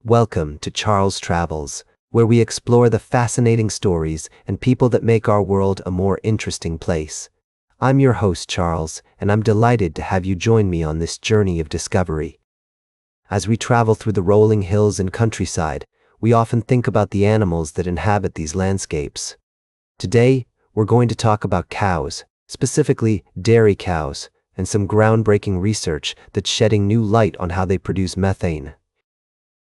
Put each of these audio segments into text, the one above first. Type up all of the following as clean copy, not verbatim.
Welcome to Charles Travels, where we explore the fascinating stories and people that make our world a more interesting place. I'm your host, Charles, and I'm delighted to have you join me on this journey of discovery. As we travel through the rolling hills and countryside, we often think about the animals that inhabit these landscapes. Today, we're going to talk about cows, specifically dairy cows, and some groundbreaking research that's shedding new light on how they produce methane.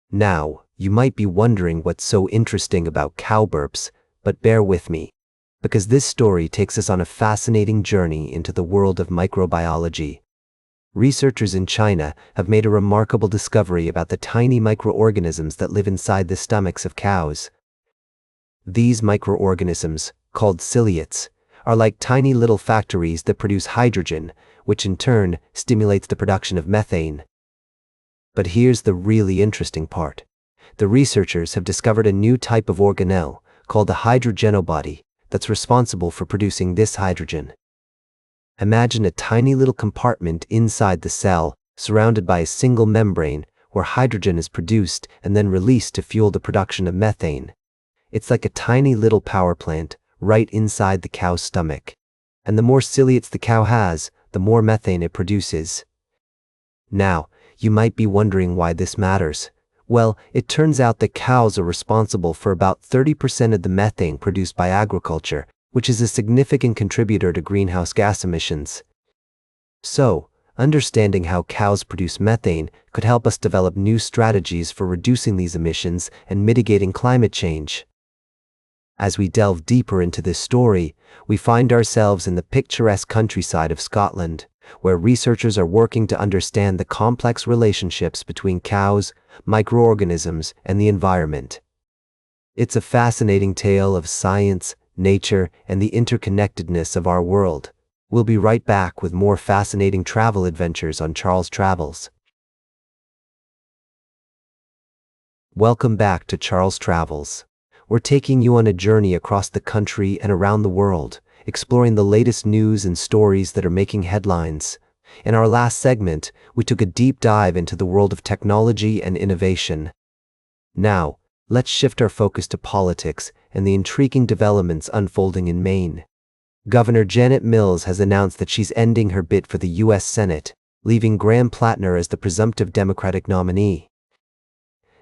Now, you might be wondering what's so interesting about cow burps, but bear with me, because this story takes us on a fascinating journey into the world of microbiology. Researchers in China have made a remarkable discovery about the tiny microorganisms that live inside the stomachs of cows. These microorganisms, called ciliates, are like tiny little factories that produce hydrogen, which in turn stimulates the production of methane. But here's the really interesting part. The researchers have discovered a new type of organelle, called the hydrogenobody, that's responsible for producing this hydrogen. Imagine a tiny little compartment inside the cell, surrounded by a single membrane, where hydrogen is produced and then released to fuel the production of methane. It's like a tiny little power plant, right inside the cow's stomach. And the more ciliates the cow has, the more methane it produces. Now, you might be wondering why this matters. Well, it turns out that cows are responsible for about 30% of the methane produced by agriculture, which is a significant contributor to greenhouse gas emissions. So, understanding how cows produce methane could help us develop new strategies for reducing these emissions and mitigating climate change. As we delve deeper into this story, we find ourselves in the picturesque countryside of Scotland, where researchers are working to understand the complex relationships between cows, microorganisms, and the environment. It's a fascinating tale of science, nature, and the interconnectedness of our world. We'll be right back with more fascinating travel adventures on Charles Travels. Welcome back to Charles Travels. We're taking you on a journey across the country and around the world, exploring the latest news and stories that are making headlines. In our last segment, we took a deep dive into the world of technology and innovation. Now, let's shift our focus to politics and the intriguing developments unfolding in Maine. Governor Janet Mills has announced that she's ending her bid for the U.S. Senate, leaving Graham Platner as the presumptive Democratic nominee.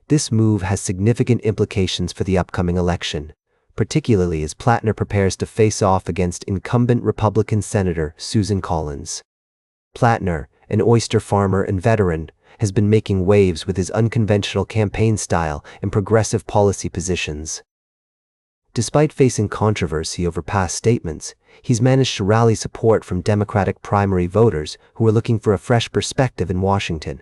This move has significant implications for the upcoming election, particularly as Platner prepares to face off against incumbent Republican Senator Susan Collins. Platner, an oyster farmer and veteran, has been making waves with his unconventional campaign style and progressive policy positions. Despite facing controversy over past statements, he's managed to rally support from Democratic primary voters who are looking for a fresh perspective in Washington.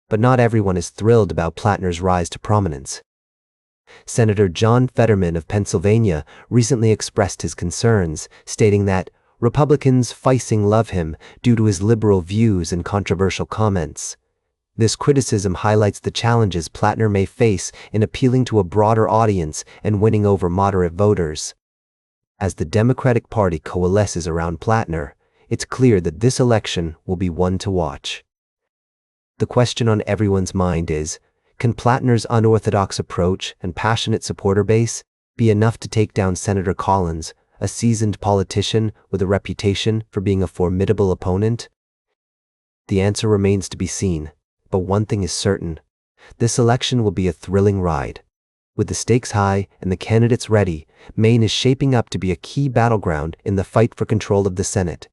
But not everyone is thrilled about Platner's rise to prominence. Senator John Fetterman of Pennsylvania recently expressed his concerns, stating that Republicans "facing love him" due to his liberal views and controversial comments. This criticism highlights the challenges Platner may face in appealing to a broader audience and winning over moderate voters. As the Democratic Party coalesces around Platner, it's clear that this election will be one to watch. The question on everyone's mind is, can Platner's unorthodox approach and passionate supporter base be enough to take down Senator Collins, a seasoned politician with a reputation for being a formidable opponent? The answer remains to be seen, but one thing is certain. This election will be a thrilling ride. With the stakes high and the candidates ready, Maine is shaping up to be a key battleground in the fight for control of the Senate.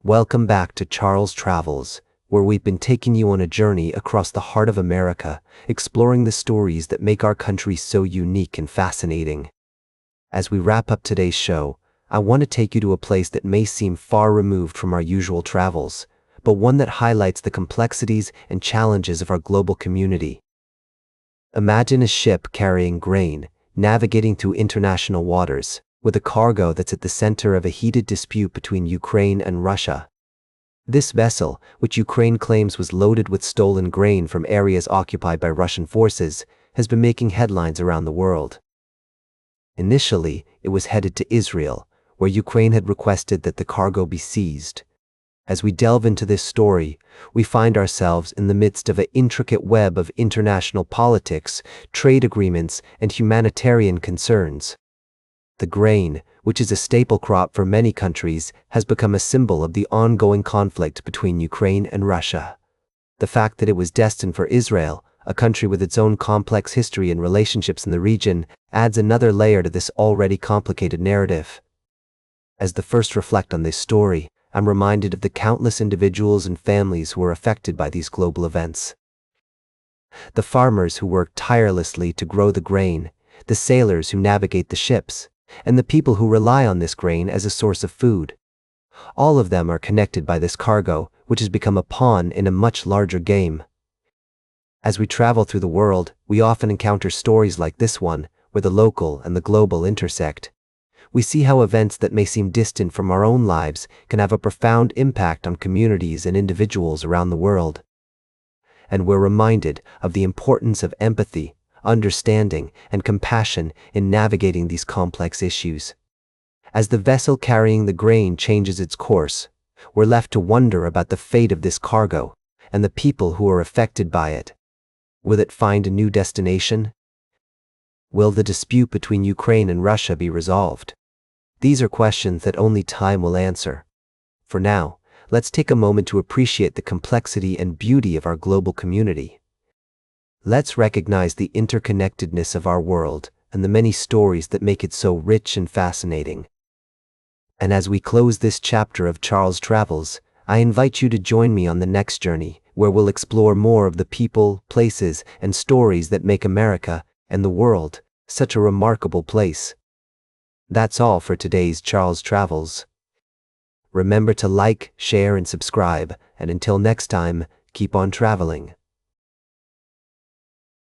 Welcome back to Charles Travels, where we've been taking you on a journey across the heart of America, exploring the stories that make our country so unique and fascinating. As we wrap up today's show, I want to take you to a place that may seem far removed from our usual travels, but one that highlights the complexities and challenges of our global community. Imagine a ship carrying grain, navigating through international waters, with a cargo that's at the center of a heated dispute between Ukraine and Russia. This vessel, which Ukraine claims was loaded with stolen grain from areas occupied by Russian forces, has been making headlines around the world. Initially, it was headed to Israel, where Ukraine had requested that the cargo be seized. As we delve into this story, we find ourselves in the midst of an intricate web of international politics, trade agreements, and humanitarian concerns. The grain, which is a staple crop for many countries, has become a symbol of the ongoing conflict between Ukraine and Russia. The fact that it was destined for Israel, a country with its own complex history and relationships in the region, adds another layer to this already complicated narrative. As the first reflect on this story, I'm reminded of the countless individuals and families who are affected by these global events. The farmers who work tirelessly to grow the grain, the sailors who navigate the ships, and the people who rely on this grain as a source of food. All of them are connected by this cargo, which has become a pawn in a much larger game. As we travel through the world, we often encounter stories like this one, where the local and the global intersect. We see how events that may seem distant from our own lives can have a profound impact on communities and individuals around the world. And we're reminded of the importance of empathy, understanding, and compassion in navigating these complex issues. As the vessel carrying the grain changes its course, we're left to wonder about the fate of this cargo and the people who are affected by it. Will it find a new destination? Will the dispute between Ukraine and Russia be resolved? These are questions that only time will answer. For now, let's take a moment to appreciate the complexity and beauty of our global community. Let's recognize the interconnectedness of our world and the many stories that make it so rich and fascinating. And as we close this chapter of Charles' Travels, I invite you to join me on the next journey, where we'll explore more of the people, places, and stories that make America and the world such a remarkable place. That's all for today's Charles' Travels. Remember to like, share, and subscribe, and until next time, keep on traveling.